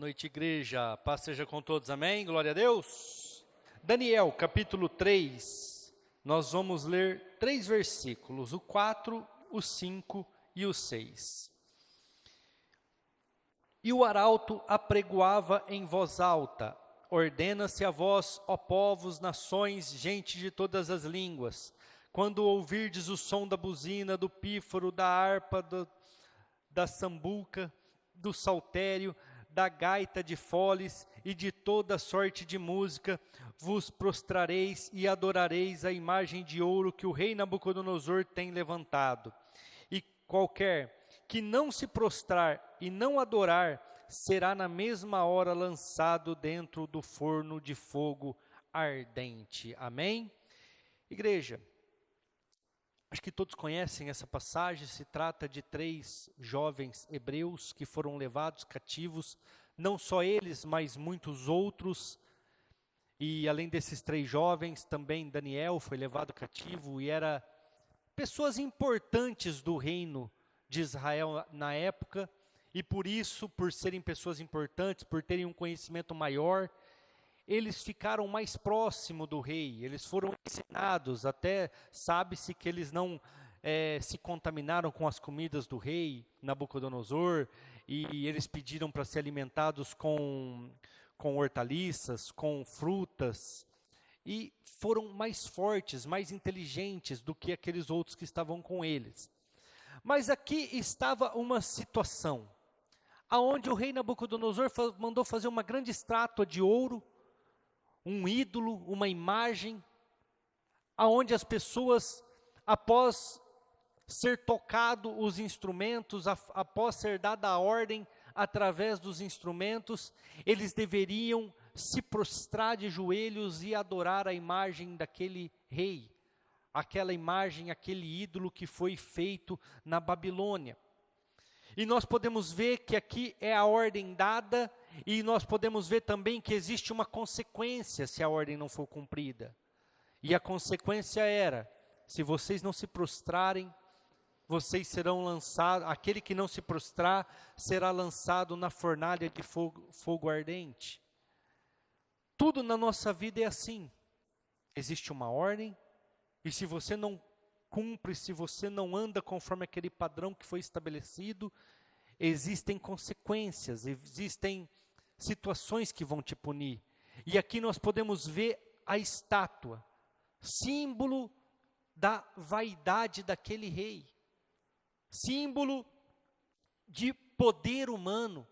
noite, igreja. Paz seja com todos, amém? Glória a Deus. Daniel, capítulo 3, nós vamos ler 3 versículos, o 4, o 5 e o 6. E o arauto apregoava em voz alta: ordena-se a vós, ó povos, nações, gente de todas as línguas, quando ouvirdes o som da buzina, do pífaro, da harpa, da sambuca, do saltério, da gaita de foles e de toda sorte de música, vos prostrareis e adorareis a imagem de ouro que o rei Nabucodonosor tem levantado. E qualquer que não se prostrar e não adorar, será na mesma hora lançado dentro do forno de fogo ardente. Amém? Igreja, acho que todos conhecem essa passagem. Se trata de 3 jovens hebreus que foram levados cativos, não só eles, mas muitos outros. E além desses 3 jovens, também Daniel foi levado cativo e era pessoas importantes do reino de Israel na época. E por isso, por serem pessoas importantes, por terem um conhecimento maior, eles ficaram mais próximos do rei, eles foram ensinados, até sabe-se que eles não se contaminaram com as comidas do rei Nabucodonosor, e eles pediram para ser alimentados com hortaliças, com frutas, e foram mais fortes, mais inteligentes do que aqueles outros que estavam com eles. Mas aqui estava uma situação, aonde o rei Nabucodonosor mandou fazer uma grande estátua de ouro, um ídolo, uma imagem, aonde as pessoas, após ser tocado os instrumentos, após ser dada a ordem através dos instrumentos, eles deveriam se prostrar de joelhos e adorar a imagem daquele rei, aquela imagem, aquele ídolo que foi feito na Babilônia. E nós podemos ver que aqui é a ordem dada, e nós podemos ver também que existe uma consequência se a ordem não for cumprida. E a consequência era: se vocês não se prostrarem, vocês serão lançados, aquele que não se prostrar será lançado na fornalha de fogo ardente. Tudo na nossa vida é assim. Existe uma ordem, e se você não cumpre, se você não anda conforme aquele padrão que foi estabelecido, existem consequências, existem situações que vão te punir. E aqui nós podemos ver a estátua, símbolo da vaidade daquele rei, símbolo de poder humano,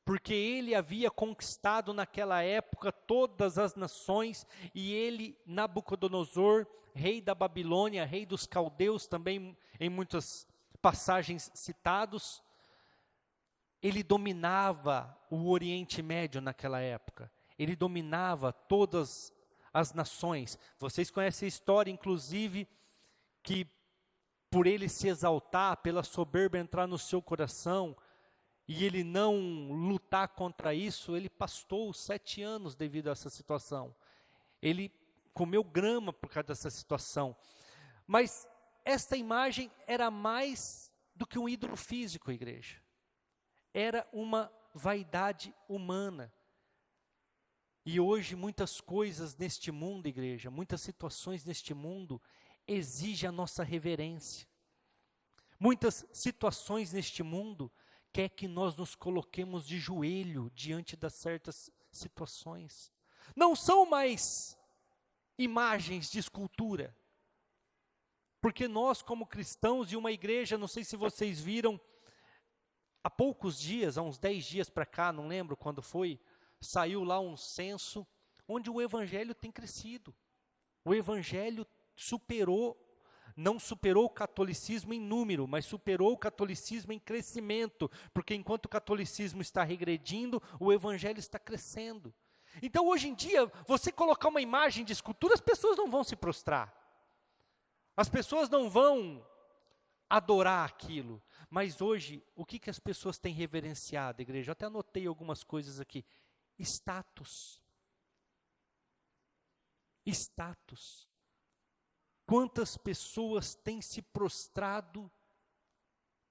porque ele havia conquistado naquela época todas as nações, e ele, Nabucodonosor, rei da Babilônia, rei dos caldeus, também em muitas passagens citados, ele dominava o Oriente Médio naquela época, ele dominava todas as nações. Vocês conhecem a história, inclusive, que por ele se exaltar, pela soberba entrar no seu coração, e ele não lutar contra isso, ele pastou 7 anos devido a essa situação. Ele comeu grama por causa dessa situação. Mas esta imagem era mais do que um ídolo físico, igreja. Era uma vaidade humana. E hoje muitas coisas neste mundo, igreja, muitas situações neste mundo exigem a nossa reverência. Muitas situações neste mundo quer que nós nos coloquemos de joelho diante das certas situações. Não são mais imagens de escultura. Porque nós, como cristãos e uma igreja, não sei se vocês viram, há poucos dias, há uns 10 dias para cá, não lembro quando foi, saiu lá um censo, onde o evangelho tem crescido. O evangelho não superou o catolicismo em número, mas superou o catolicismo em crescimento, porque enquanto o catolicismo está regredindo, o evangelho está crescendo. Então hoje em dia, você colocar uma imagem de escultura, as pessoas não vão se prostrar, as pessoas não vão adorar aquilo. Mas hoje, o que as pessoas têm reverenciado, igreja? Eu até anotei algumas coisas aqui. Status. Status. Quantas pessoas têm se prostrado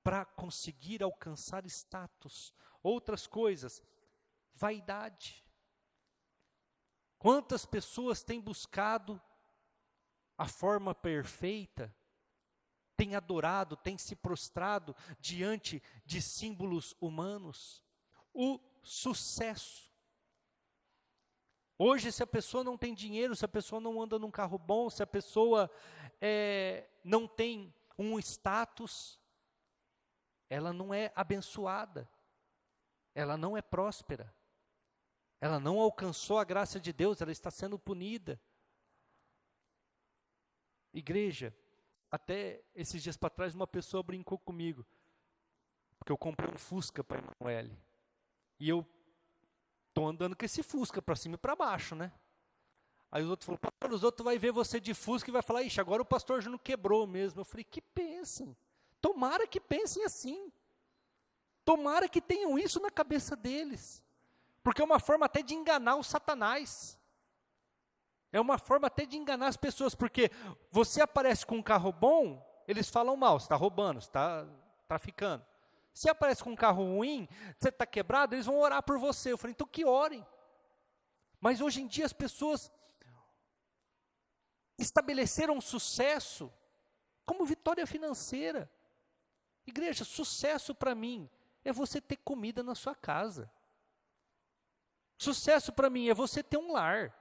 para conseguir alcançar status? Outras coisas, Vaidade. Quantas pessoas têm buscado a forma perfeita, têm adorado, têm se prostrado diante de símbolos humanos? O sucesso. Hoje, se a pessoa não tem dinheiro, se a pessoa não anda num carro bom, se a pessoa não tem um status, ela não é abençoada, ela não é próspera, ela não alcançou a graça de Deus, ela está sendo punida. Igreja, até esses dias para trás, uma pessoa brincou comigo, porque eu comprei um Fusca para a Emanuele, e eu estou andando com esse Fusca para cima e para baixo, né? Aí os outros falaram, pastor, os outros vai ver você de Fusca e vai falar, ixi, agora o pastor Júnior quebrou mesmo. Eu falei, que pensem, tomara que pensem assim, tomara que tenham isso na cabeça deles, porque é uma forma até de enganar o Satanás, é uma forma até de enganar as pessoas, porque você aparece com um carro bom, eles falam mal, você está roubando, você está traficando. Se aparece com um carro ruim, você está quebrado, eles vão orar por você. Eu falei, então que orem. Mas hoje em dia as pessoas estabeleceram sucesso como vitória financeira. Igreja, sucesso para mim é você ter comida na sua casa. Sucesso para mim é você ter um lar.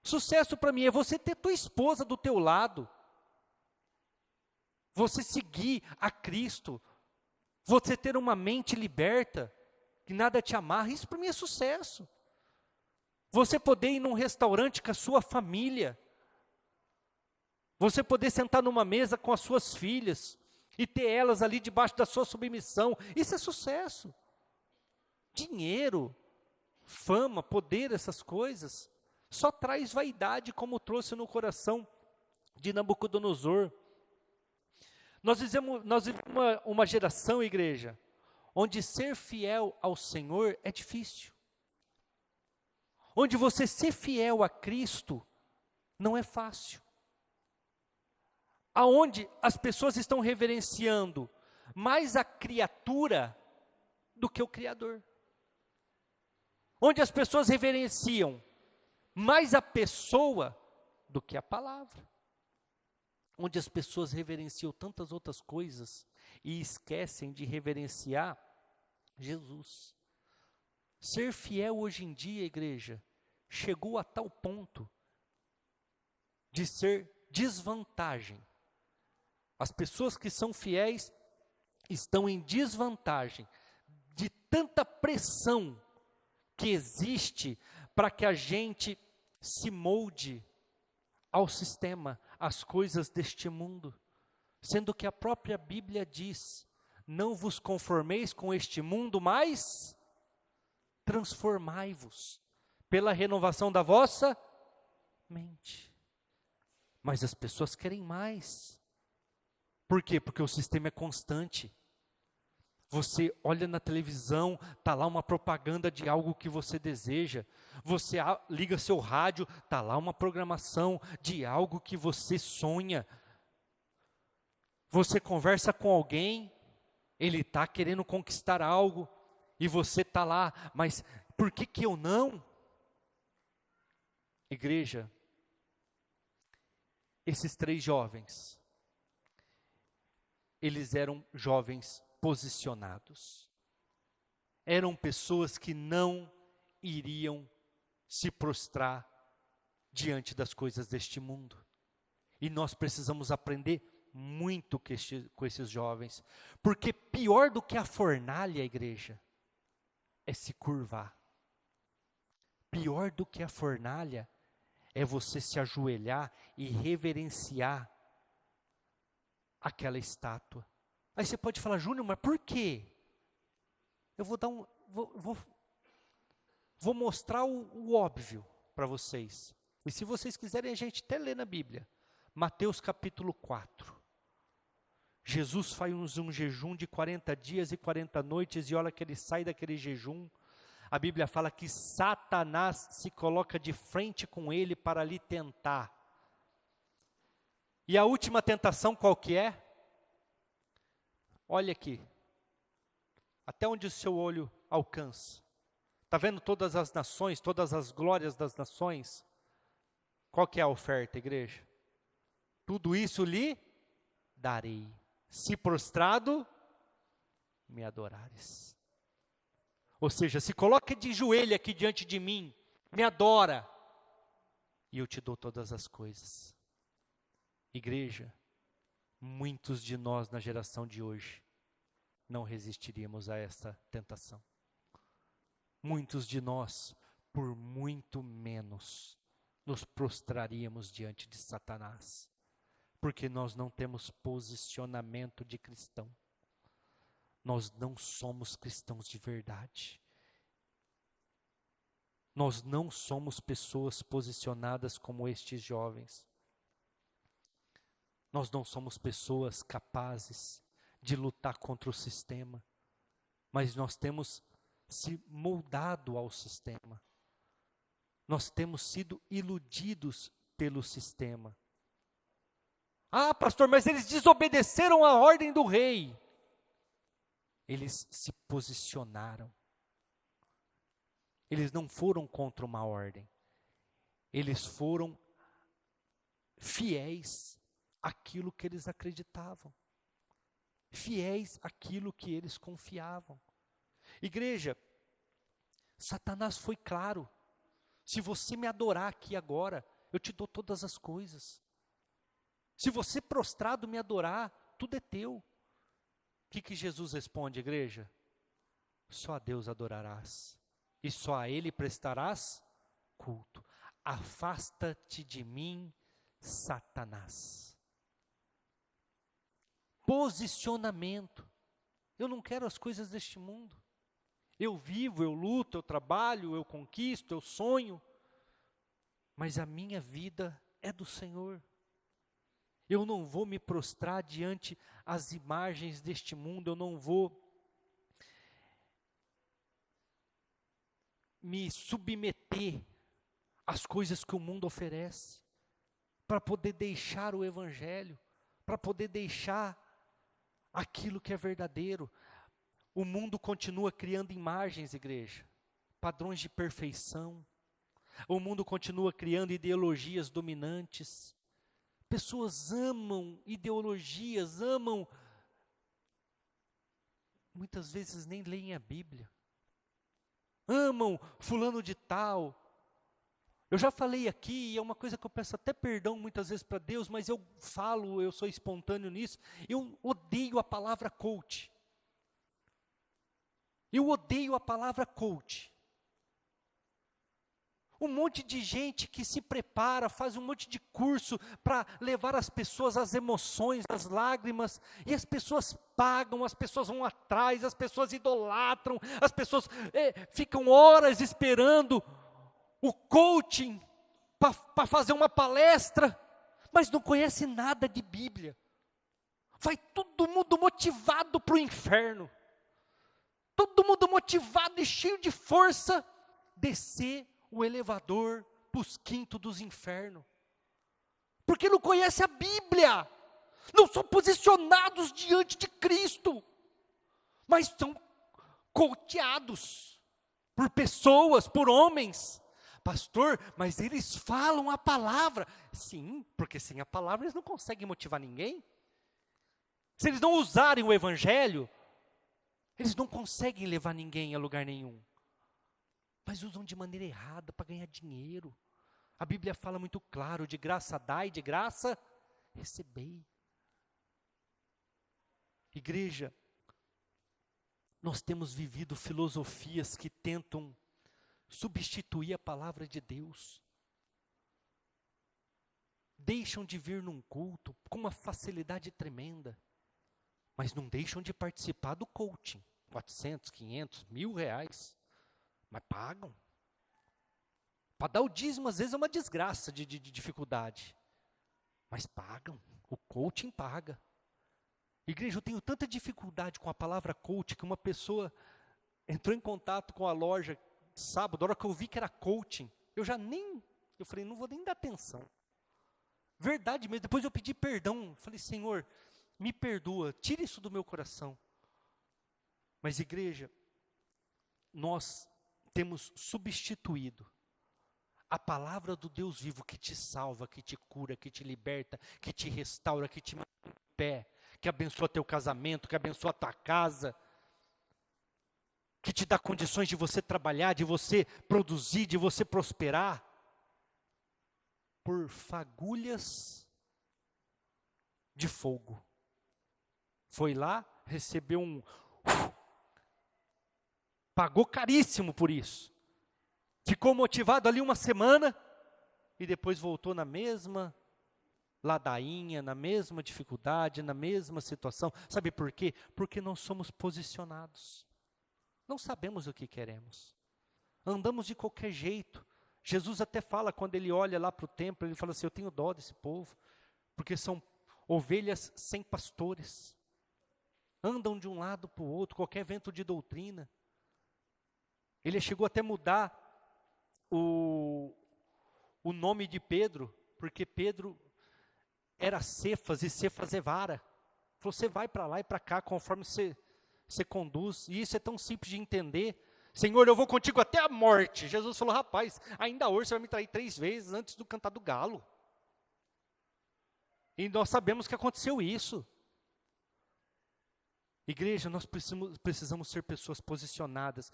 Sucesso para mim é você ter tua esposa do teu lado. Você seguir a Cristo. Você ter uma mente liberta, que nada te amarra, isso para mim é sucesso. Você poder ir num restaurante com a sua família. Você poder sentar numa mesa com as suas filhas e ter elas ali debaixo da sua submissão, isso é sucesso. Dinheiro, fama, poder, essas coisas, só traz vaidade, como trouxe no coração de Nabucodonosor. Nós vivemos uma geração, igreja, onde ser fiel ao Senhor é difícil. Onde você ser fiel a Cristo não é fácil. Aonde as pessoas estão reverenciando mais a criatura do que o Criador. Onde as pessoas reverenciam mais a pessoa do que a palavra. Onde as pessoas reverenciam tantas outras coisas e esquecem de reverenciar Jesus. Ser fiel hoje em dia, igreja, chegou a tal ponto de ser desvantagem. As pessoas que são fiéis estão em desvantagem de tanta pressão que existe para que a gente se molde ao sistema, às coisas deste mundo, sendo que a própria Bíblia diz, não vos conformeis com este mundo, mas transformai-vos pela renovação da vossa mente. Mas as pessoas querem mais. Por quê? Porque o sistema é constante. Você olha na televisão, está lá uma propaganda de algo que você deseja. Você liga seu rádio, está lá uma programação de algo que você sonha. Você conversa com alguém, ele está querendo conquistar algo, e você está lá, mas por que eu não? Igreja, esses 3 jovens, eles eram jovens posicionados. Eram pessoas que não iriam se prostrar diante das coisas deste mundo. E nós precisamos aprender muito com esses jovens, porque pior do que a fornalha, igreja, é se curvar. Pior do que a fornalha é você se ajoelhar e reverenciar aquela estátua. Aí você pode falar, Júnior, mas por quê? Eu vou mostrar o óbvio para vocês. E se vocês quiserem, a gente até lê na Bíblia. Mateus capítulo 4. Jesus faz um jejum de 40 dias e 40 noites, e olha que ele sai daquele jejum. A Bíblia fala que Satanás se coloca de frente com ele para lhe tentar. E a última tentação qual que é? Olha aqui, até onde o seu olho alcança. Está vendo todas as nações, todas as glórias das nações? Qual que é a oferta, igreja? Tudo isso lhe darei, se prostrado me adorares. Ou seja, se coloca de joelho aqui diante de mim, me adora, e eu te dou todas as coisas. Igreja, muitos de nós na geração de hoje não resistiríamos a esta tentação. Muitos de nós, por muito menos, nos prostraríamos diante de Satanás, porque nós não temos posicionamento de cristão. Nós não somos cristãos de verdade. Nós não somos pessoas posicionadas como estes jovens. Nós não somos pessoas capazes de lutar contra o sistema, mas nós temos se moldado ao sistema. Nós temos sido iludidos pelo sistema. Ah, pastor, mas eles desobedeceram a ordem do rei. Eles se posicionaram. Eles não foram contra uma ordem. Eles foram fiéis àquilo que eles acreditavam. Fiéis àquilo que eles confiavam. Igreja, Satanás foi claro. Se você me adorar aqui agora, eu te dou todas as coisas. Se você prostrado me adorar, tudo é teu. O que Jesus responde, igreja? Só a Deus adorarás, e só a Ele prestarás culto. Afasta-te de mim, Satanás. Posicionamento. Eu não quero as coisas deste mundo. Eu vivo, eu luto, eu trabalho, eu conquisto, eu sonho, mas a minha vida é do Senhor. Eu não vou me prostrar diante as imagens deste mundo, eu não vou me submeter às coisas que o mundo oferece, para poder deixar o Evangelho, para poder deixar aquilo que é verdadeiro. O mundo continua criando imagens, igreja, padrões de perfeição. O mundo continua criando ideologias dominantes. Pessoas amam ideologias, muitas vezes nem leem a Bíblia. Amam fulano de tal. Eu já falei aqui, e é uma coisa que eu peço até perdão muitas vezes para Deus, mas eu falo, eu sou espontâneo nisso, eu odeio a palavra coach. Eu odeio a palavra coach. Um monte de gente que se prepara, faz um monte de curso para levar as pessoas às emoções, às lágrimas, e as pessoas pagam, as pessoas vão atrás, as pessoas idolatram, as pessoas ficam horas esperando o coaching para fazer uma palestra, mas não conhece nada de Bíblia. Vai todo mundo motivado para o inferno. Todo mundo motivado e cheio de força, descer o elevador para os quintos dos infernos. Porque não conhece a Bíblia. Não são posicionados diante de Cristo. Mas são coacheados por pessoas, por homens. Pastor, mas eles falam a palavra. Sim, porque sem a palavra eles não conseguem motivar ninguém. Se eles não usarem o Evangelho, eles não conseguem levar ninguém a lugar nenhum. Mas usam de maneira errada para ganhar dinheiro. A Bíblia fala muito claro, de graça dai, de graça recebei. Igreja, nós temos vivido filosofias que tentam substituir a palavra de Deus. Deixam de vir num culto com uma facilidade tremenda, mas não deixam de participar do coaching. 400, 500, R$1.000, mas pagam. Para dar o dízimo, às vezes, é uma desgraça de dificuldade, mas pagam, o coaching paga. Igreja, eu tenho tanta dificuldade com a palavra coach, que uma pessoa entrou em contato com a loja sábado, a hora que eu vi que era coaching, eu falei, não vou nem dar atenção. Verdade mesmo, depois eu pedi perdão, falei, Senhor, me perdoa, tira isso do meu coração. Mas igreja, nós temos substituído a palavra do Deus vivo que te salva, que te cura, que te liberta, que te restaura, que te mantém em pé, que abençoa teu casamento, que abençoa tua casa, que te dá condições de você trabalhar, de você produzir, de você prosperar, por fagulhas de fogo. Foi lá, recebeu pagou caríssimo por isso. Ficou motivado ali uma semana e depois voltou na mesma ladainha, na mesma dificuldade, na mesma situação. Sabe por quê? Porque não somos posicionados. Não sabemos o que queremos. Andamos de qualquer jeito. Jesus até fala, quando ele olha lá para o templo, ele fala assim, eu tenho dó desse povo, porque são ovelhas sem pastores. Andam de um lado para o outro, qualquer vento de doutrina. Ele chegou até mudar o nome de Pedro, porque Pedro era Cefas e Cefas é vara. Falou, você vai para lá e para cá, conforme você conduz. E isso é tão simples de entender. Senhor, eu vou contigo até a morte. Jesus falou, rapaz, ainda hoje você vai me trair 3 vezes antes do cantar do galo. E nós sabemos que aconteceu isso. Igreja, nós precisamos ser pessoas posicionadas.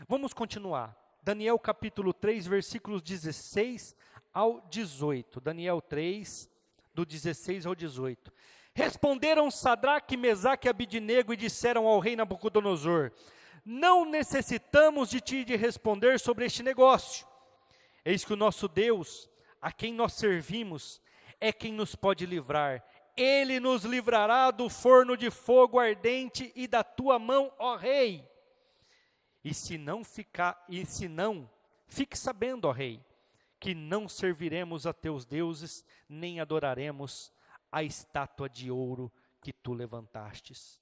Vamos continuar. Daniel capítulo 3, versículos 16 ao 18. Daniel 3, do 16 ao 18. Responderam Sadraque, Mesaque e Abidnego e disseram ao rei Nabucodonosor, não necessitamos de ti de responder sobre este negócio. Eis que o nosso Deus, a quem nós servimos, é quem nos pode livrar. Ele nos livrará do forno de fogo ardente e da tua mão, ó rei. E se não, fique sabendo, ó rei, que não serviremos a teus deuses, nem adoraremos a estátua de ouro que tu levantastes.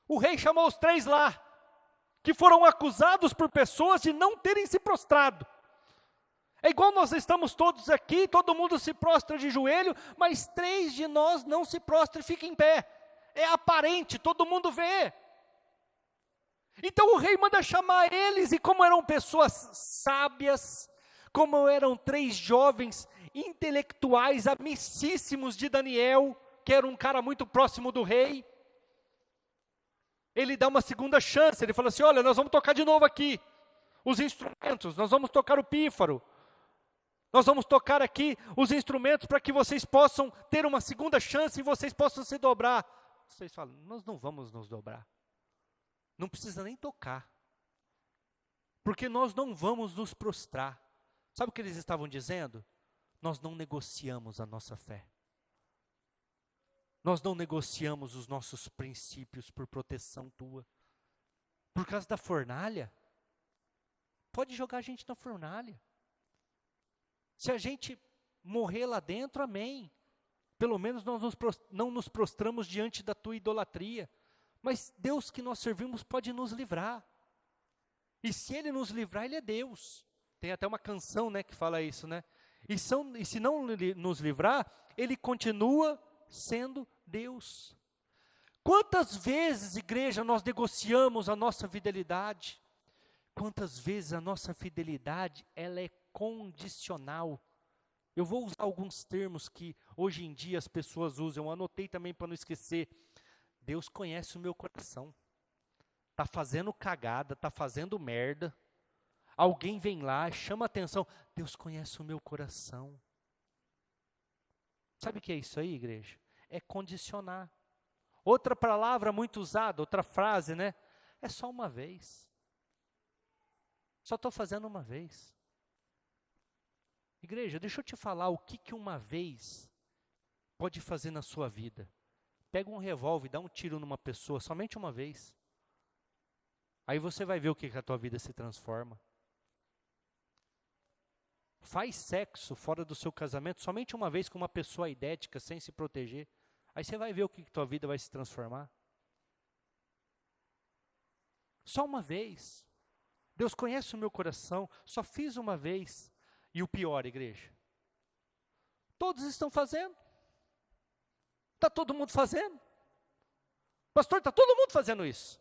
O rei chamou os 3 lá, que foram acusados por pessoas de não terem se prostrado. É igual nós estamos todos aqui, todo mundo se prostra de joelho, mas 3 de nós não se prostram e ficam em pé. É aparente, todo mundo vê. Então o rei manda chamar eles, e como eram pessoas sábias, como eram 3 jovens intelectuais, amicíssimos de Daniel, que era um cara muito próximo do rei, ele dá uma segunda chance, ele fala assim, olha, nós vamos tocar de novo aqui, os instrumentos, nós vamos tocar o pífaro, nós vamos tocar aqui os instrumentos para que vocês possam ter uma segunda chance e vocês possam se dobrar. Vocês falam, nós não vamos nos dobrar, não precisa nem tocar, porque nós não vamos nos prostrar. Sabe o que eles estavam dizendo? Nós não negociamos a nossa fé. Nós não negociamos os nossos princípios por proteção tua. Por causa da fornalha? Pode jogar a gente na fornalha. Se a gente morrer lá dentro, amém. Pelo menos nós não nos prostramos diante da tua idolatria. Mas Deus que nós servimos pode nos livrar. E se Ele nos livrar, Ele é Deus. Tem até uma canção, né, que fala isso, né? E se não nos livrar, Ele continua sendo Deus. Quantas vezes, igreja, nós negociamos a nossa fidelidade? Quantas vezes a nossa fidelidade, ela é condicional? Eu vou usar alguns termos que hoje em dia as pessoas usam, eu anotei também para não esquecer. Deus conhece o meu coração. Está fazendo cagada, está fazendo merda. Alguém vem lá, chama atenção. Deus conhece o meu coração. Sabe o que é isso aí, igreja? É condicionar. Outra palavra muito usada, outra frase, né? É só uma vez. Só estou fazendo uma vez. Igreja, deixa eu te falar o que uma vez pode fazer na sua vida. Pega um revólver e dá um tiro numa pessoa, somente uma vez. Aí você vai ver o que a tua vida se transforma. Faz sexo fora do seu casamento somente uma vez com uma pessoa idética, sem se proteger. Aí você vai ver o que a tua vida vai se transformar. Só uma vez. Deus conhece o meu coração, só fiz uma vez. E o pior, igreja, todos estão fazendo. Está todo mundo fazendo. Pastor, está todo mundo fazendo isso.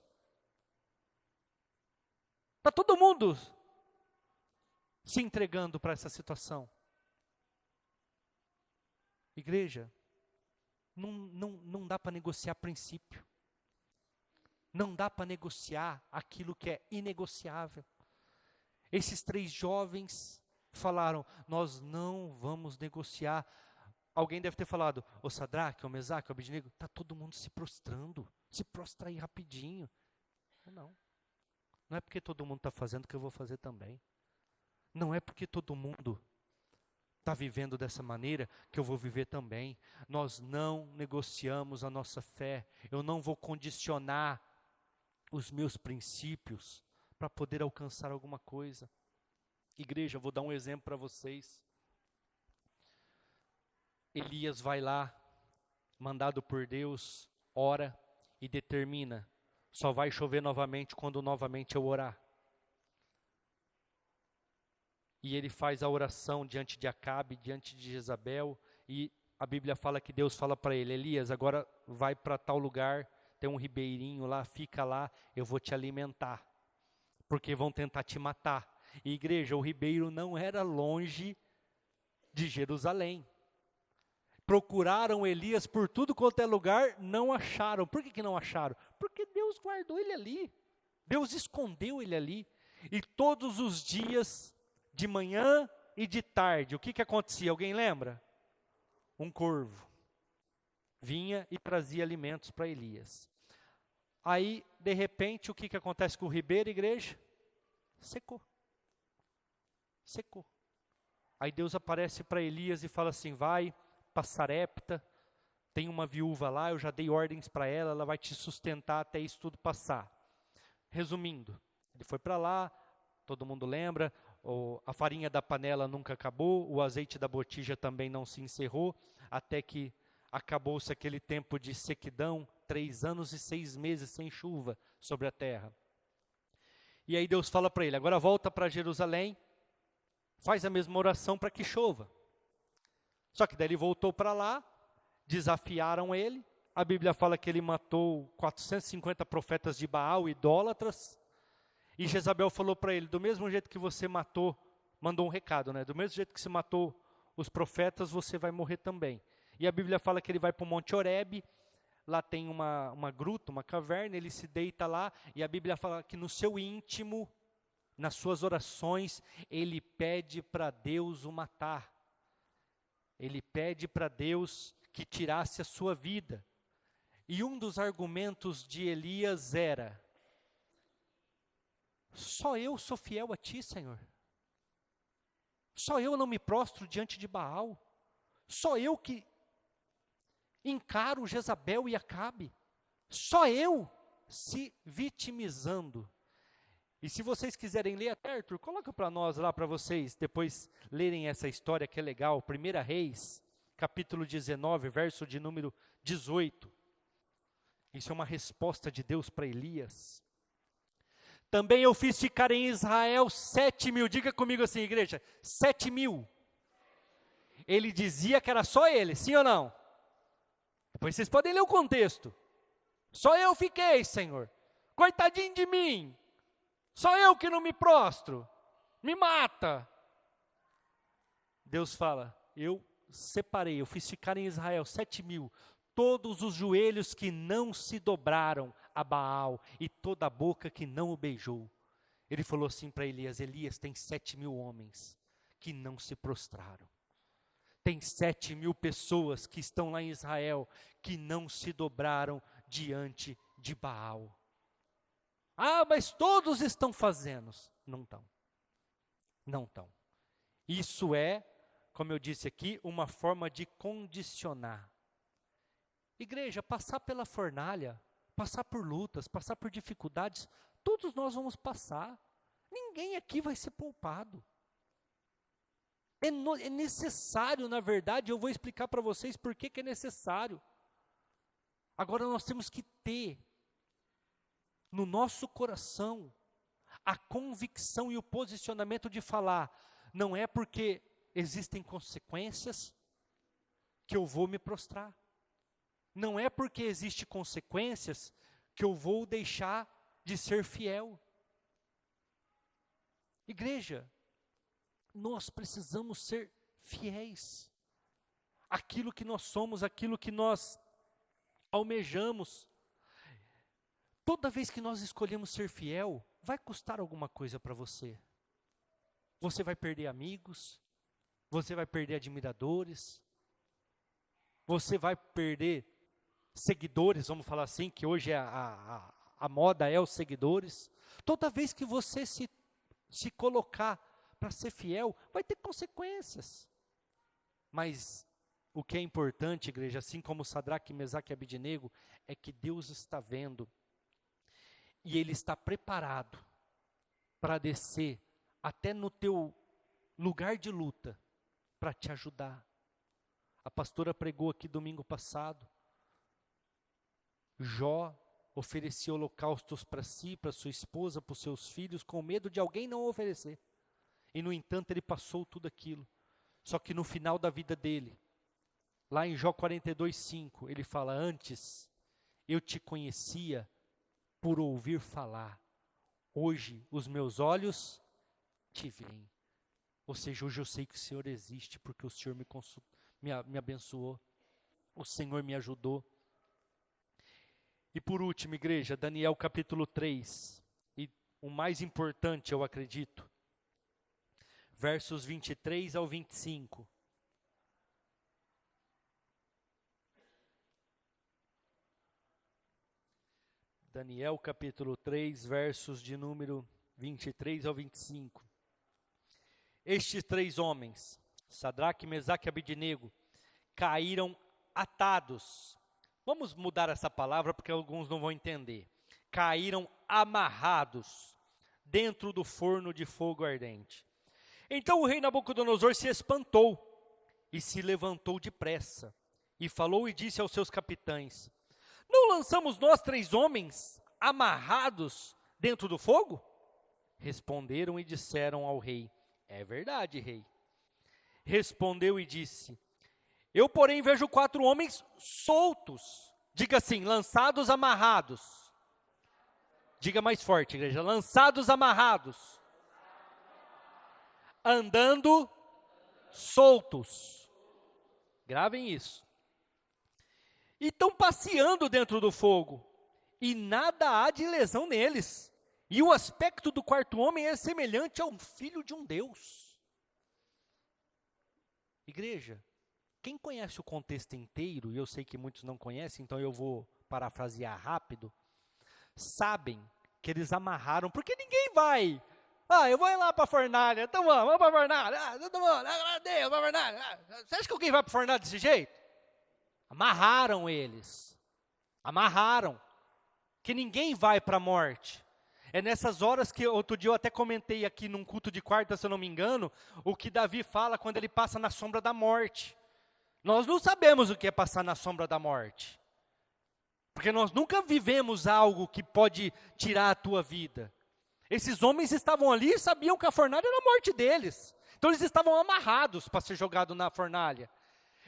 Está todo mundo se entregando para essa situação. Igreja, não dá para negociar princípio. Não dá para negociar aquilo que é inegociável. Esses 3 jovens falaram, nós não vamos negociar. Alguém deve ter falado, o Sadraque, o Mesaque, o Abednego, está todo mundo se prostrando. Se prostra aí rapidinho. Não é porque todo mundo está fazendo que eu vou fazer também. Não é porque todo mundo está vivendo dessa maneira que eu vou viver também. Nós não negociamos a nossa fé. Eu não vou condicionar os meus princípios para poder alcançar alguma coisa. Igreja, eu vou dar um exemplo para vocês. Elias vai lá, mandado por Deus, ora e determina, só vai chover novamente quando novamente eu orar. E ele faz a oração diante de Acabe, diante de Jezabel, e a Bíblia fala que Deus fala para ele, Elias, agora vai para tal lugar, tem um ribeirinho lá, fica lá, eu vou te alimentar, porque vão tentar te matar. E igreja, o ribeiro não era longe de Jerusalém. Procuraram Elias por tudo quanto é lugar, não acharam. Por que não acharam? Porque Deus guardou ele ali. Deus escondeu ele ali. E todos os dias, de manhã e de tarde, o que acontecia? Alguém lembra? Um corvo vinha e trazia alimentos para Elias. Aí, de repente, o que acontece com o ribeiro, igreja? Secou. Aí Deus aparece para Elias e fala assim, vai para Sarepta, tem uma viúva lá, eu já dei ordens para ela, ela vai te sustentar até isso tudo passar. Resumindo, ele foi para lá, todo mundo lembra, a farinha da panela nunca acabou, o azeite da botija também não se encerrou, até que acabou-se aquele tempo de sequidão, 3 anos e 6 meses sem chuva sobre a terra. E aí Deus fala para ele, agora volta para Jerusalém, faz a mesma oração para que chova. Só que daí ele voltou para lá, desafiaram ele, a Bíblia fala que ele matou 450 profetas de Baal, idólatras, e Jezabel falou para ele, do mesmo jeito que você matou, mandou um recado, né? Do mesmo jeito que você matou os profetas, você vai morrer também. E a Bíblia fala que ele vai para o Monte Horebe, lá tem uma gruta, uma caverna, ele se deita lá, e a Bíblia fala que no seu íntimo, nas suas orações, ele pede para Deus o matar. Ele pede para Deus que tirasse a sua vida. E um dos argumentos de Elias era, só eu sou fiel a ti, Senhor. Só eu não me prostro diante de Baal. Só eu que encaro Jezabel e Acabe. Só eu se vitimizando. E se vocês quiserem ler, até Arthur, coloca para nós lá, para vocês depois lerem essa história que é legal. 1 Reis, capítulo 19, verso de número 18. Isso é uma resposta de Deus para Elias. Também eu fiz ficar em Israel 7.000, diga comigo assim, igreja, 7.000. Ele dizia que era só ele, sim ou não? Depois vocês podem ler o contexto. Só eu fiquei, Senhor. Coitadinho de mim. Só eu que não me prostro. Me mata. Deus fala, eu separei, eu fiz ficar em Israel 7.000. Todos os joelhos que não se dobraram a Baal e toda a boca que não o beijou. Ele falou assim para Elias, Elias, tem 7.000 homens que não se prostraram. Tem 7.000 pessoas que estão lá em Israel que não se dobraram diante de Baal. Ah, mas todos estão fazendo. Não estão. Não estão. Isso é, como eu disse aqui, uma forma de condicionar. Igreja, passar pela fornalha, passar por lutas, passar por dificuldades, todos nós vamos passar. Ninguém aqui vai ser poupado. É necessário, na verdade, eu vou explicar para vocês por que é necessário. Agora nós temos que ter no nosso coração a convicção e o posicionamento de falar, não é porque existem consequências que eu vou me prostrar. Não é porque existem consequências que eu vou deixar de ser fiel. Igreja, nós precisamos ser fiéis. Aquilo que nós somos, aquilo que nós almejamos. Toda vez que nós escolhemos ser fiel, vai custar alguma coisa para você. Você vai perder amigos, você vai perder admiradores, você vai perder seguidores, vamos falar assim, que hoje a moda é os seguidores. Toda vez que você se colocar para ser fiel, vai ter consequências. Mas o que é importante, igreja, assim como Sadraque, Mesaque e Abednego, é que Deus está vendo e Ele está preparado para descer até no teu lugar de luta, para te ajudar. A pastora pregou aqui domingo passado, Jó oferecia holocaustos para si, para sua esposa, para os seus filhos, com medo de alguém não oferecer. E no entanto ele passou tudo aquilo. Só que no final da vida dele, lá em Jó 42:5, ele fala: antes eu te conhecia por ouvir falar, hoje os meus olhos te veem. Ou seja, hoje eu sei que o Senhor existe, porque o Senhor me abençoou, o Senhor me ajudou. E por último, igreja, Daniel capítulo 3, e o mais importante, eu acredito, versos 23 ao 25. Daniel capítulo 3, versos de número 23 ao 25. Estes 3 homens, Sadraque, Mesaque e Abednego, caíram atados. Vamos mudar essa palavra porque alguns não vão entender. Caíram amarrados dentro do forno de fogo ardente. Então o rei Nabucodonosor se espantou e se levantou depressa e falou e disse aos seus capitães: não lançamos nós 3 homens amarrados dentro do fogo? Responderam e disseram ao rei: é verdade, rei. Respondeu e disse: eu, porém, vejo 4 homens soltos. Diga assim: lançados, amarrados. Diga mais forte, igreja: lançados, amarrados. Andando soltos. Gravem isso. E estão passeando dentro do fogo, e nada há de lesão neles. E o aspecto do 4º homem é semelhante ao filho de um Deus. Igreja, quem conhece o contexto inteiro, e eu sei que muitos não conhecem, então eu vou parafrasear rápido, sabem que eles amarraram, porque ninguém vai. Eu vou ir lá para a fornalha, então vamos para a fornalha, todo mundo, Deus, para a fornalha. Você acha que alguém vai para a fornalha desse jeito? Amarraram eles, amarraram, que ninguém vai para a morte. É nessas horas que outro dia eu até comentei aqui num culto de quarta, se eu não me engano, o que Davi fala quando ele passa na sombra da morte. Nós não sabemos o que é passar na sombra da morte, porque nós nunca vivemos algo que pode tirar a tua vida. Esses homens estavam ali e sabiam que a fornalha era a morte deles, então eles estavam amarrados para ser jogados na fornalha.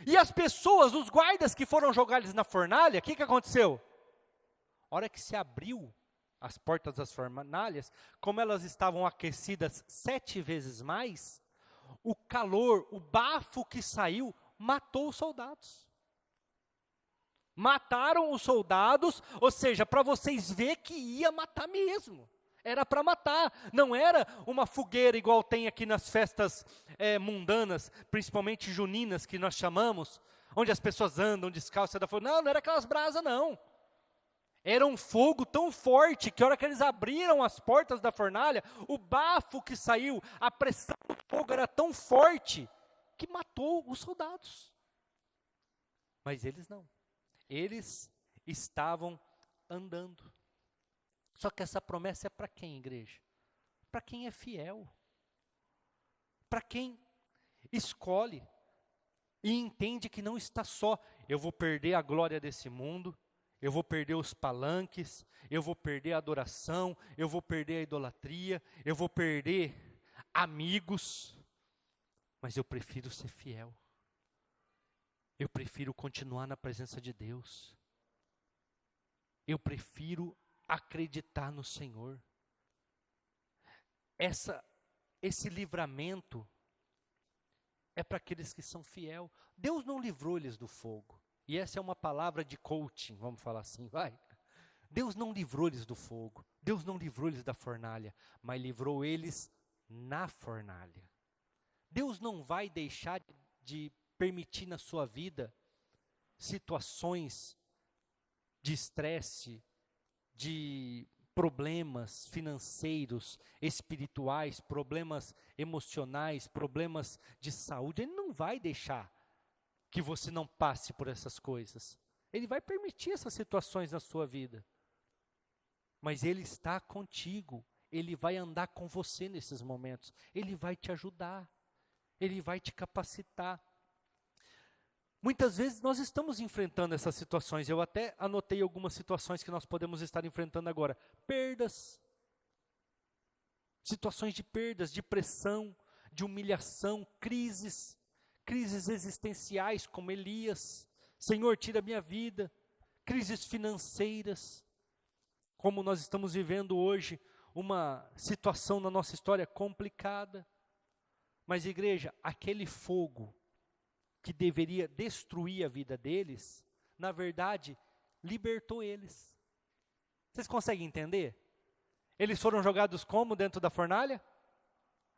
E as pessoas, os guardas que foram jogados na fornalha, o que aconteceu? A hora que se abriu as portas das fornalhas, como elas estavam aquecidas 7 vezes mais, o calor, o bafo que saiu, matou os soldados. Mataram os soldados, ou seja, para vocês verem que ia matar mesmo. Era para matar, não era uma fogueira igual tem aqui nas festas mundanas, principalmente juninas que nós chamamos, onde as pessoas andam descalças da fogueira. Não era aquelas brasas não. Era um fogo tão forte que a hora que eles abriram as portas da fornalha, o bafo que saiu, a pressão do fogo era tão forte que matou os soldados. Mas eles não. Eles estavam andando. Só que essa promessa é para quem, igreja? Para quem é fiel. Para quem escolhe e entende que não está só. Eu vou perder a glória desse mundo, eu vou perder os palanques, eu vou perder a adoração, eu vou perder a idolatria, eu vou perder amigos, mas eu prefiro ser fiel. Eu prefiro continuar na presença de Deus. Eu prefiro acreditar no Senhor. Esse livramento é para aqueles que são fiel. Deus não livrou eles do fogo. E essa é uma palavra de coaching, vamos falar assim, vai. Deus não livrou eles do fogo. Deus não livrou eles da fornalha, mas livrou eles na fornalha. Deus não vai deixar de permitir na sua vida situações de estresse, de problemas financeiros, espirituais, problemas emocionais, problemas de saúde. Ele não vai deixar que você não passe por essas coisas. Ele vai permitir essas situações na sua vida. Mas Ele está contigo. Ele vai andar com você nesses momentos. Ele vai te ajudar. Ele vai te capacitar. Muitas vezes nós estamos enfrentando essas situações. Eu até anotei algumas situações que nós podemos estar enfrentando agora. Perdas. Situações de perdas, de pressão, de humilhação, crises existenciais como Elias. Senhor, tira a minha vida. Crises financeiras. Como nós estamos vivendo hoje, uma situação na nossa história complicada. Mas igreja, aquele fogo que deveria destruir a vida deles, na verdade, libertou eles. Vocês conseguem entender? Eles foram jogados como dentro da fornalha?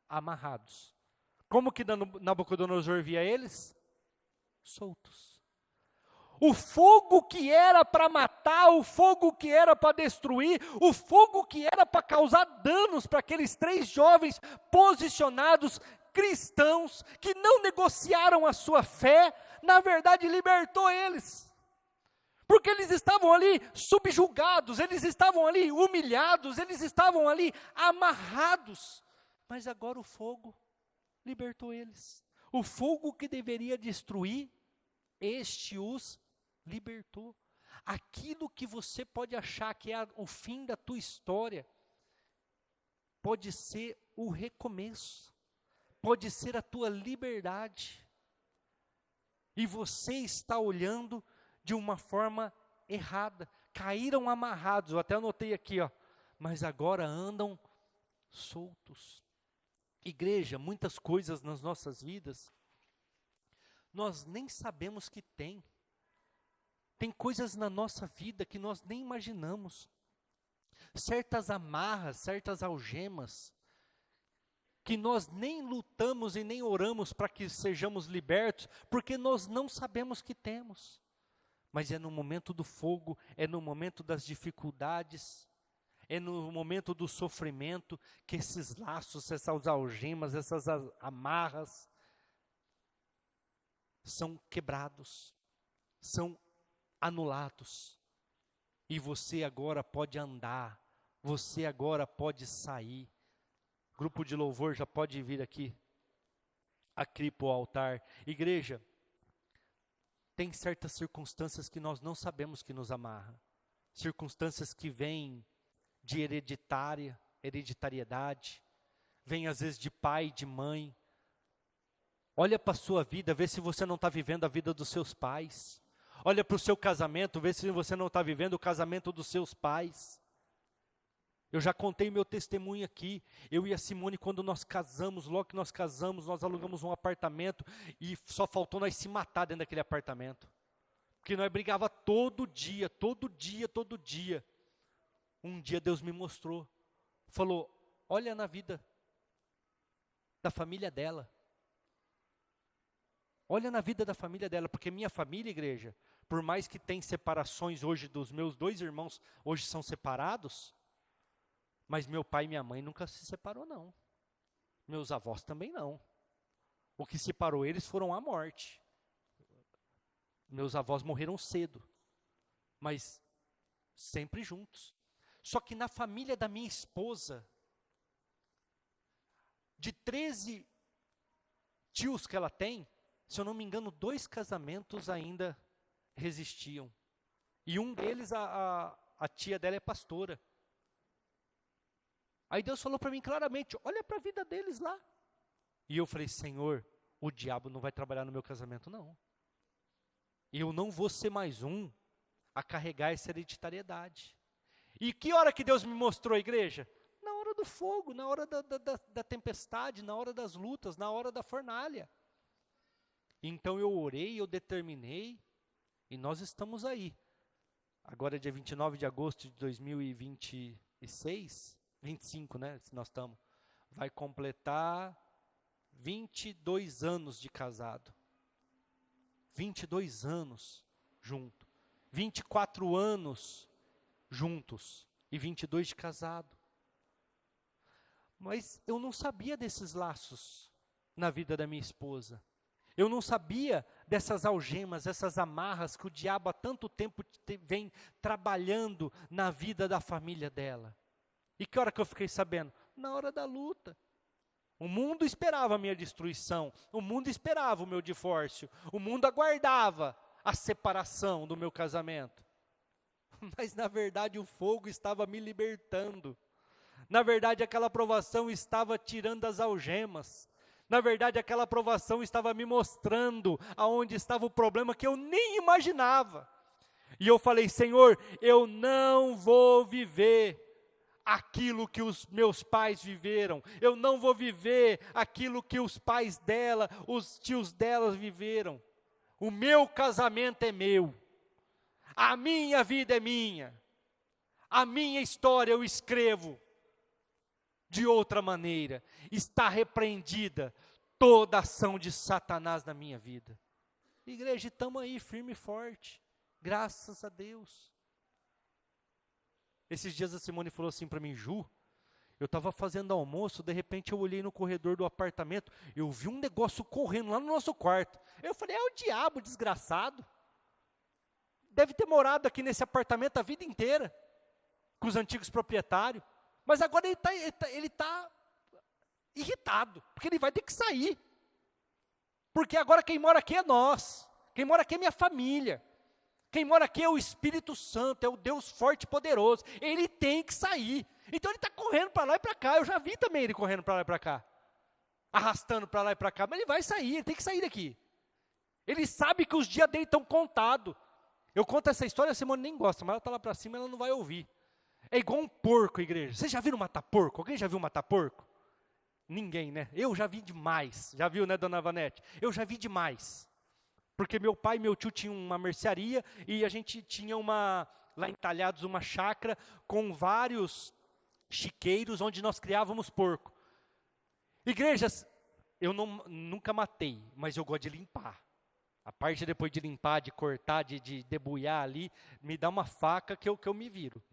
Amarrados. Como que Nabucodonosor via eles? Soltos. O fogo que era para matar, o fogo que era para destruir, o fogo que era para causar danos para aqueles 3 jovens posicionados, cristãos, que não negociaram a sua fé, na verdade libertou eles. Porque eles estavam ali subjugados, eles estavam ali humilhados, eles estavam ali amarrados. Mas agora o fogo libertou eles. O fogo que deveria destruir, este os libertou. Aquilo que você pode achar que é o fim da tua história, pode ser o recomeço, pode ser a tua liberdade. E você está olhando de uma forma errada. Caíram amarrados, eu até anotei aqui, mas agora andam soltos. Igreja, muitas coisas nas nossas vidas, nós nem sabemos que tem. Tem coisas na nossa vida que nós nem imaginamos. Certas amarras, certas algemas, que nós nem lutamos e nem oramos para que sejamos libertos, porque nós não sabemos que temos. Mas é no momento do fogo, é no momento das dificuldades, é no momento do sofrimento, que esses laços, essas algemas, essas amarras, são quebrados, são anulados, e você agora pode andar, você agora pode sair. Grupo de louvor já pode vir aqui para o altar. Igreja, tem certas circunstâncias que nós não sabemos que nos amarra, circunstâncias que vêm de hereditariedade, vêm às vezes de pai, de mãe. Olha para a sua vida, vê se você não está vivendo a vida dos seus pais. Olha para o seu casamento, vê se você não está vivendo o casamento dos seus pais. Eu já contei meu testemunho aqui. Eu e a Simone, quando nós casamos, logo que nós casamos, nós alugamos um apartamento e só faltou nós se matar dentro daquele apartamento. Porque nós brigava todo dia. Um dia Deus me mostrou, falou, olha na vida da família dela. Olha na vida da família dela, porque minha família, igreja, por mais que tem separações hoje dos meus 2 irmãos, hoje são separados, mas meu pai e minha mãe nunca se separou não. Meus avós também não. O que separou eles foram a morte. Meus avós morreram cedo, mas sempre juntos. Só que na família da minha esposa, de 13 tios que ela tem, se eu não me engano, 2 casamentos ainda resistiam. E um deles, a tia dela é pastora. Aí Deus falou para mim claramente, olha para a vida deles lá. E eu falei, Senhor, o diabo não vai trabalhar no meu casamento não. E eu não vou ser mais um a carregar essa hereditariedade. E que hora que Deus me mostrou, igreja? Na hora do fogo, na hora da tempestade, na hora das lutas, na hora da fornalha. Então eu orei, eu determinei, e nós estamos aí. Agora é dia 29 de agosto de 2026, 25, né, se nós estamos. Vai completar 22 anos de casado. 22 anos junto. 24 anos juntos e 22 de casado. Mas eu não sabia desses laços na vida da minha esposa. Eu não sabia dessas algemas, essas amarras que o diabo há tanto tempo vem trabalhando na vida da família dela. E que hora que eu fiquei sabendo? Na hora da luta. O mundo esperava a minha destruição, o mundo esperava o meu divórcio, o mundo aguardava a separação do meu casamento. Mas na verdade o fogo estava me libertando. Na verdade aquela provação estava tirando as algemas. Na verdade, aquela provação estava me mostrando aonde estava o problema que eu nem imaginava. E eu falei, Senhor, eu não vou viver aquilo que os meus pais viveram. Eu não vou viver aquilo que os pais dela, os tios delas viveram. O meu casamento é meu. A minha vida é minha. A minha história eu escrevo de outra maneira. Está repreendida toda ação de Satanás na minha vida. Igreja, estamos aí firme e forte, graças a Deus. Esses dias a Simone falou assim para mim, Ju, eu estava fazendo almoço, de repente eu olhei no corredor do apartamento, eu vi um negócio correndo lá no nosso quarto. Eu falei, é o diabo desgraçado. Deve ter morado aqui nesse apartamento a vida inteira, com os antigos proprietários. Mas agora ele está irritado, porque ele vai ter que sair. Porque agora quem mora aqui é nós. Quem mora aqui é minha família. Quem mora aqui é o Espírito Santo, é o Deus forte e poderoso. Ele tem que sair. Então ele está correndo para lá e para cá. Eu já vi também ele correndo para lá e para cá. Arrastando para lá e para cá. Mas ele vai sair, ele tem que sair daqui. Ele sabe que os dias dele estão contados. Eu conto essa história, a Simone nem gosta, mas ela está lá para cima e ela não vai ouvir. É igual um porco, igreja. Vocês já viram matar porco? Alguém já viu matar porco? Ninguém, né? Eu já vi demais. Já viu, né, dona Vanete? Eu já vi demais. Porque meu pai e meu tio tinham uma mercearia e a gente tinha lá em Talhados, uma chácara com vários chiqueiros onde nós criávamos porco. Igrejas, eu nunca matei, mas eu gosto de limpar. A parte depois de limpar, de cortar, de debulhar ali, me dá uma faca que eu me viro.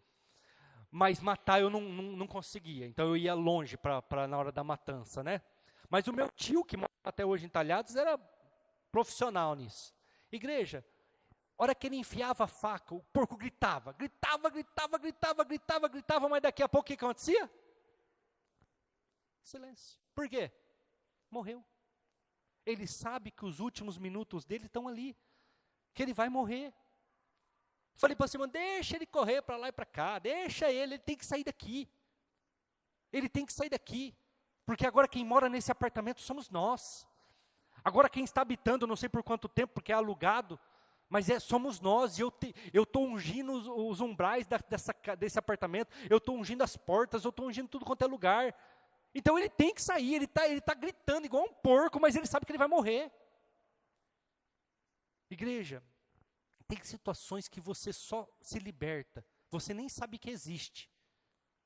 Mas matar eu não conseguia, então eu ia longe na hora da matança, né? Mas o meu tio, que mora até hoje em Talhados, era profissional nisso. Igreja, a hora que ele enfiava a faca, o porco gritava, mas daqui a pouco o que acontecia? Silêncio. Por quê? Morreu. Ele sabe que os últimos minutos dele estão ali, que ele vai morrer. Falei para Simão, deixa ele correr para lá e para cá, deixa ele tem que sair daqui. Ele tem que sair daqui, porque agora quem mora nesse apartamento somos nós. Agora quem está habitando, não sei por quanto tempo, porque é alugado, mas somos nós, e eu estou ungindo os umbrais desse apartamento, eu estou ungindo as portas, eu estou ungindo tudo quanto é lugar. Então ele tem que sair, ele tá gritando igual um porco, mas ele sabe que ele vai morrer. Igreja, tem situações que você só se liberta, você nem sabe que existe,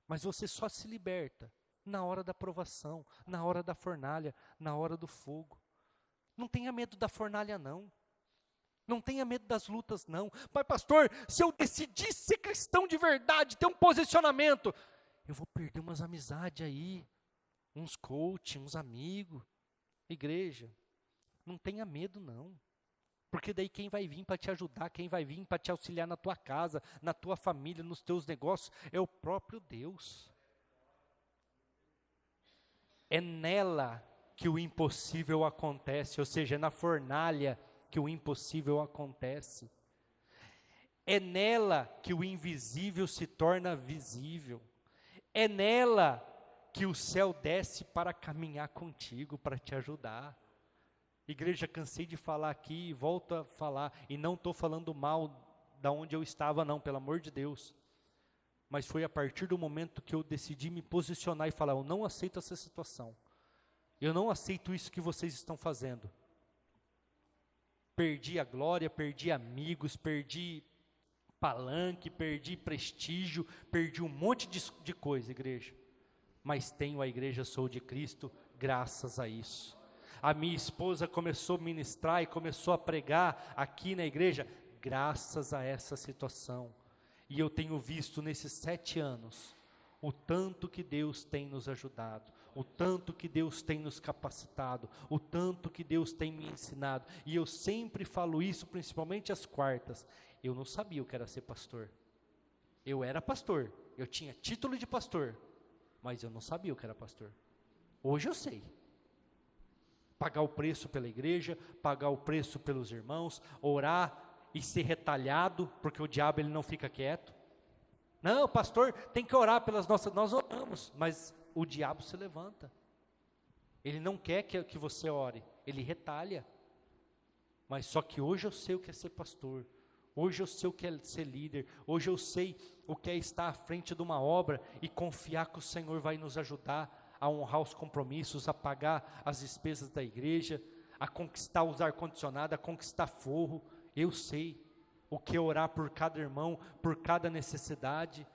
mas você só se liberta na hora da provação, na hora da fornalha, na hora do fogo. Não tenha medo da fornalha, não. Não tenha medo das lutas, não. Mas pastor, se eu decidir ser cristão de verdade, ter um posicionamento, eu vou perder umas amizades aí, uns coach, uns amigos. Igreja, não tenha medo, não. Porque daí quem vai vir para te ajudar, quem vai vir para te auxiliar na tua casa, na tua família, nos teus negócios, é o próprio Deus. É nela que o impossível acontece, ou seja, é na fornalha que o impossível acontece. É nela que o invisível se torna visível. É nela que o céu desce para caminhar contigo, para te ajudar. Igreja, cansei de falar aqui e volto a falar, e não estou falando mal da onde eu estava não, pelo amor de Deus. Mas foi a partir do momento que eu decidi me posicionar e falar, eu não aceito essa situação. Eu não aceito isso que vocês estão fazendo. Perdi a glória, perdi amigos, perdi palanque, perdi prestígio, perdi um monte de coisa, igreja. Mas tenho a igreja Sou de Cristo, graças a isso. A minha esposa começou a ministrar e começou a pregar aqui na igreja, graças a essa situação. E eu tenho visto nesses 7 anos, o tanto que Deus tem nos ajudado, o tanto que Deus tem nos capacitado, o tanto que Deus tem me ensinado. E eu sempre falo isso, principalmente às quartas. Eu não sabia o que era ser pastor. Eu era pastor, eu tinha título de pastor, mas eu não sabia o que era pastor. Hoje eu sei. Pagar o preço pela igreja, pagar o preço pelos irmãos, orar e ser retalhado, porque o diabo ele não fica quieto. Não, pastor, tem que orar pelas nossas, nós oramos, mas o diabo se levanta. Ele não quer que você ore, ele retalha. Mas só que hoje eu sei o que é ser pastor, hoje eu sei o que é ser líder, hoje eu sei o que é estar à frente de uma obra e confiar que o Senhor vai nos ajudar a honrar os compromissos, a pagar as despesas da igreja, a conquistar os ar-condicionado, a conquistar forro. Eu sei o que é orar por cada irmão, por cada necessidade.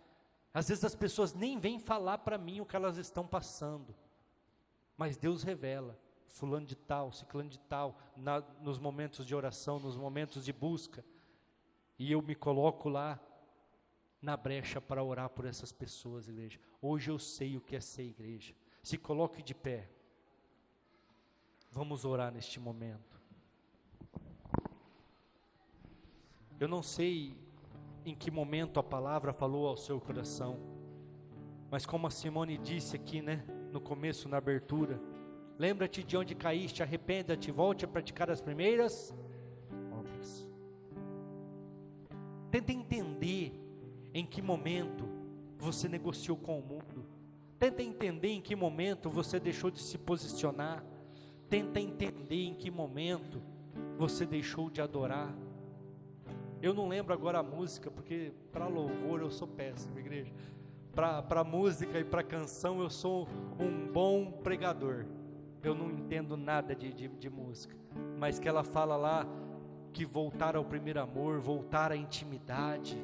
Às vezes as pessoas nem vêm falar para mim o que elas estão passando, mas Deus revela, fulano de tal, ciclano de tal, nos momentos de oração, nos momentos de busca, e eu me coloco lá, na brecha para orar por essas pessoas, igreja. Hoje eu sei o que é ser igreja. Se coloque de pé, vamos orar neste momento. Eu não sei em que momento a palavra falou ao seu coração, mas como a Simone disse aqui, no começo, na abertura, lembra-te de onde caíste, arrependa-te, volte a praticar as primeiras obras. Tenta entender em que momento você negociou com o mundo, tenta entender em que momento você deixou de se posicionar, tenta entender em que momento você deixou de adorar. Eu não lembro agora a música, porque para louvor eu sou péssimo, igreja. Para música e para canção eu sou um bom pregador. Eu não entendo nada de música, mas que ela fala lá que voltar ao primeiro amor, voltar à intimidade.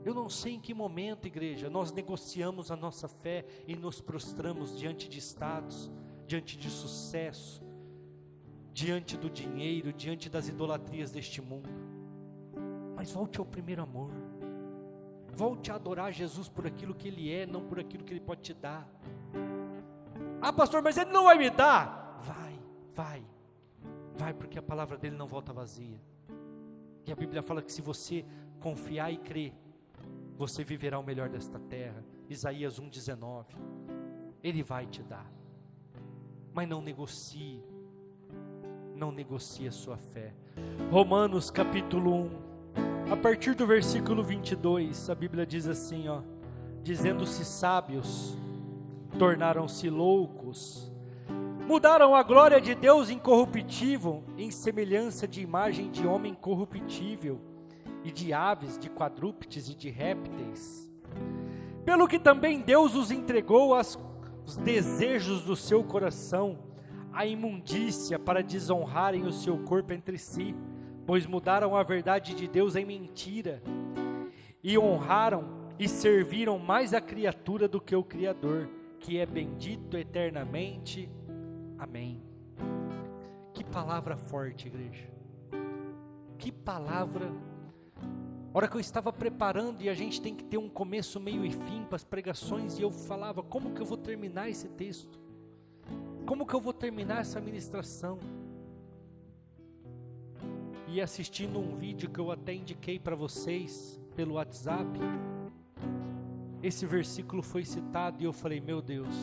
Eu não sei em que momento, igreja, nós negociamos a nossa fé e nos prostramos diante de status, diante de sucesso, diante do dinheiro, diante das idolatrias deste mundo. Mas volte ao primeiro amor, volte a adorar Jesus por aquilo que Ele é, não por aquilo que Ele pode te dar. Ah, pastor, mas Ele não vai me dar. Vai, porque a palavra dEle não volta vazia. E a Bíblia fala que se você confiar e crer, você viverá o melhor desta terra. Isaías 1,19. Ele vai te dar, mas não negocie a sua fé. Romanos capítulo 1, a partir do versículo 22, a Bíblia diz assim, dizendo-se sábios, tornaram-se loucos, mudaram a glória de Deus incorruptível em semelhança de imagem de homem corruptível, e de aves, de quadrúpedes e de répteis. Pelo que também Deus os entregou aos desejos do seu coração, a imundícia, para desonrarem o seu corpo entre si, pois mudaram a verdade de Deus em mentira, e honraram e serviram mais a criatura do que o Criador, que é bendito eternamente. Amém. Que palavra forte, igreja. Que palavra. A hora que eu estava preparando, e a gente tem que ter um começo, meio e fim para as pregações, e eu falava, como que eu vou terminar esse texto? Como que eu vou terminar essa ministração? E assistindo um vídeo que eu até indiquei para vocês pelo WhatsApp, esse versículo foi citado e eu falei, meu Deus.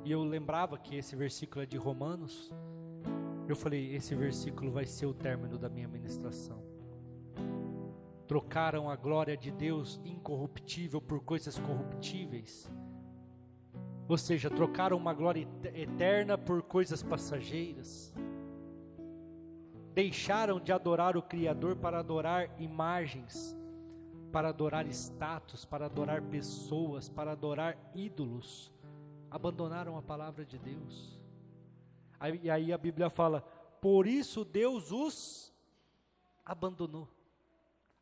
E eu lembrava que esse versículo é de Romanos. Eu falei, esse versículo vai ser o término da minha ministração. Trocaram a glória de Deus incorruptível por coisas corruptíveis. Ou seja, trocaram uma glória eterna por coisas passageiras. Deixaram de adorar o Criador para adorar imagens, para adorar status, para adorar pessoas, para adorar ídolos. Abandonaram a palavra de Deus. E aí a Bíblia fala, por isso Deus os abandonou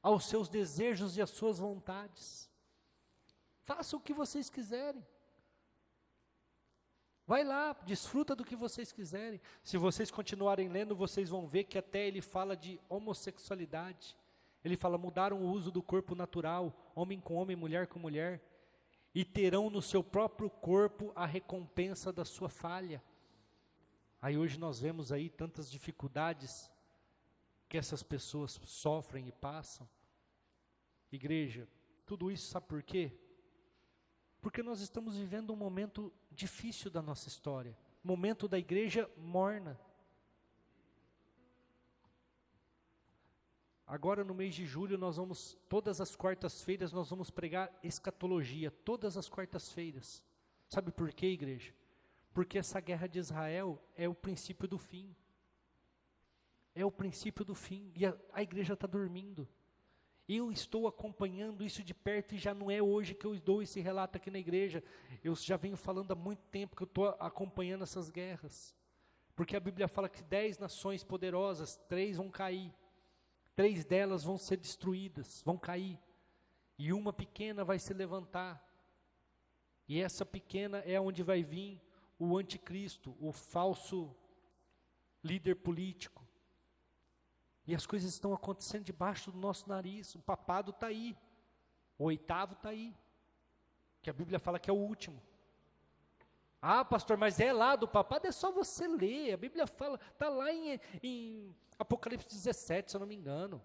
aos seus desejos e às suas vontades. Façam o que vocês quiserem. Vai lá, desfruta do que vocês quiserem. Se vocês continuarem lendo, vocês vão ver que até ele fala de homossexualidade. Ele fala, mudaram o uso do corpo natural, homem com homem, mulher com mulher, e terão no seu próprio corpo a recompensa da sua falha. Aí hoje nós vemos aí tantas dificuldades que essas pessoas sofrem e passam. Igreja, tudo isso sabe por quê? Porque nós estamos vivendo um momento difícil da nossa história, momento da igreja morna. Agora no mês de julho todas as quartas-feiras nós vamos pregar escatologia, todas as quartas-feiras. Sabe por quê, igreja? Porque essa guerra de Israel é o princípio do fim. É o princípio do fim, e a igreja está dormindo. Eu estou acompanhando isso de perto e já não é hoje que eu dou esse relato aqui na igreja. Eu já venho falando há muito tempo que eu estou acompanhando essas guerras. Porque a Bíblia fala que 10 nações poderosas, 3 vão cair. 3 delas vão ser destruídas, vão cair. E uma pequena vai se levantar. E essa pequena é onde vai vir o anticristo, o falso líder político. E as coisas estão acontecendo debaixo do nosso nariz. O papado está aí. O 8º está aí. Que a Bíblia fala que é o último. Ah, pastor, mas é lá do papado? É só você ler. A Bíblia fala, está lá em Apocalipse 17, se eu não me engano.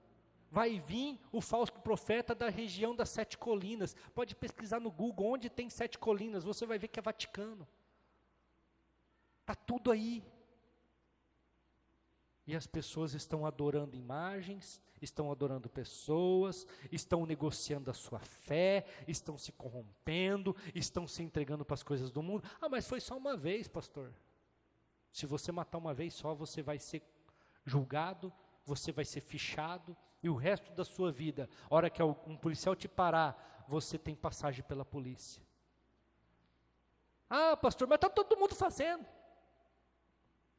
Vai vir o falso profeta da região das 7 colinas. Pode pesquisar no Google onde tem 7 colinas. Você vai ver que é Vaticano. Está tudo aí. E as pessoas estão adorando imagens, estão adorando pessoas, estão negociando a sua fé, estão se corrompendo, estão se entregando para as coisas do mundo. Ah, mas foi só uma vez, pastor. Se você matar uma vez só, você vai ser julgado, você vai ser fichado, e o resto da sua vida, a hora que um policial te parar, você tem passagem pela polícia. Ah, pastor, mas está todo mundo fazendo.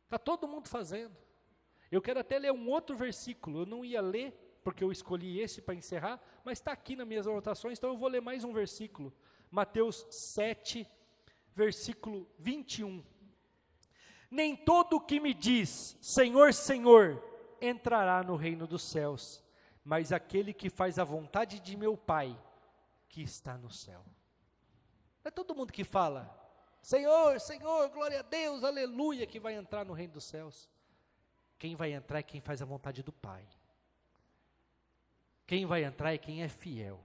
Está todo mundo fazendo. Eu quero até ler um outro versículo, eu não ia ler, porque eu escolhi esse para encerrar, mas está aqui nas minhas anotações, então eu vou ler mais um versículo. Mateus 7, versículo 21. Nem todo o que me diz, Senhor, Senhor, entrará no reino dos céus, mas aquele que faz a vontade de meu Pai, que está no céu. Não é todo mundo que fala, Senhor, Senhor, glória a Deus, aleluia, que vai entrar no reino dos céus. Quem vai entrar é quem faz a vontade do Pai. Quem vai entrar é quem é fiel.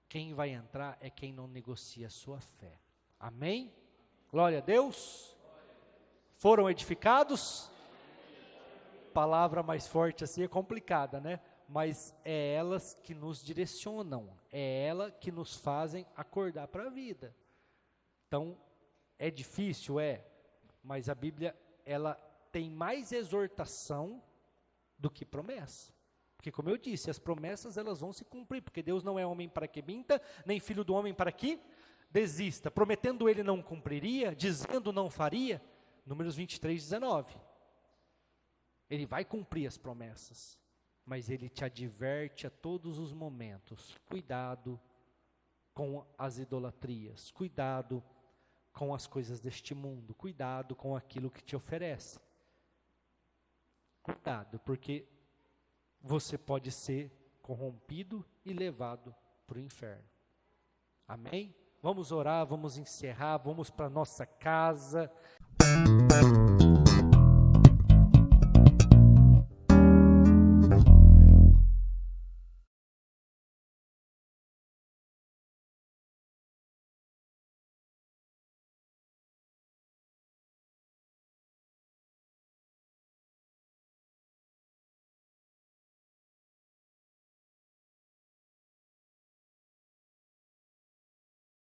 Quem vai entrar é quem não negocia a sua fé. Amém? Glória a Deus. Foram edificados? Palavra mais forte assim é complicada, né? Mas é elas que nos direcionam. É ela que nos fazem acordar para a vida. Então, é difícil? É. Mas a Bíblia, ela tem mais exortação do que promessa. Porque como eu disse, as promessas elas vão se cumprir, porque Deus não é homem para que minta, nem filho do homem para que desista. Prometendo ele não cumpriria, dizendo não faria, Números 23, 19. Ele vai cumprir as promessas, mas ele te adverte a todos os momentos, cuidado com as idolatrias, cuidado com as coisas deste mundo, cuidado com aquilo que te oferece. Cuidado, porque você pode ser corrompido e levado para o inferno. Amém? Vamos orar, vamos encerrar, vamos para a nossa casa.